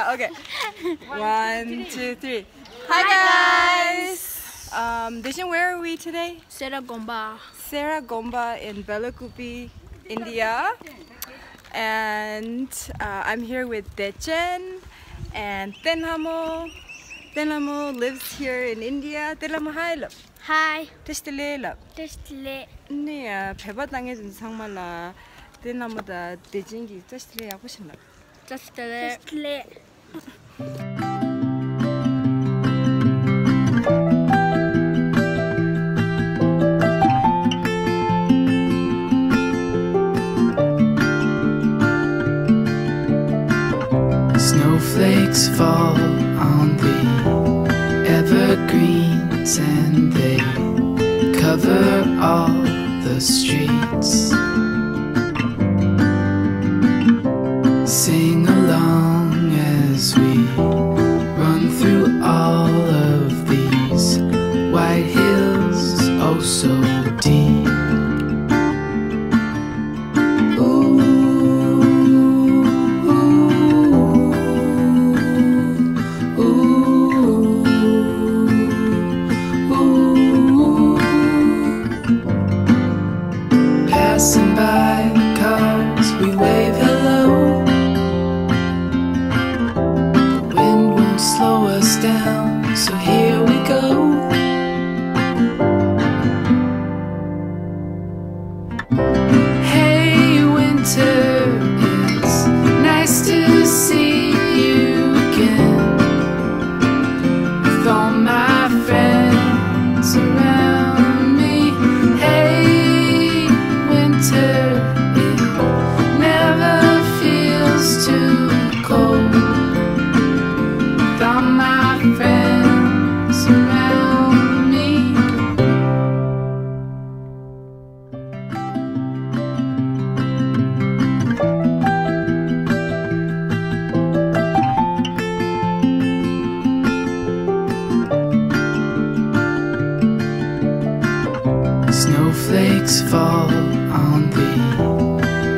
Okay. 1, 2, 3. Hi guys. Deshin, where are we today? Seragomba. Seragomba in Belakupi, India. And I'm here with Dechen and Tenhamo. Tenhamo lives here in India. Tenhamo, hi love. Hi. Testle love. Testle. 네, 배바당해준 상말라. Tenhamo다 Dechen기 testle 하고 싶나? Testle. Testle. Snowflakes fall on the evergreens and they cover all the streets. Sing along as we run through all of these white hills, oh so deep. Passing by cars, we wave hello. The wind won't slow us down, so here we go. Hey winter, it's nice to see you again. With all my friends around me. Hey winter, it never feels too cold. With all my friends around me. Snowflakes fall on the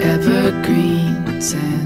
evergreens and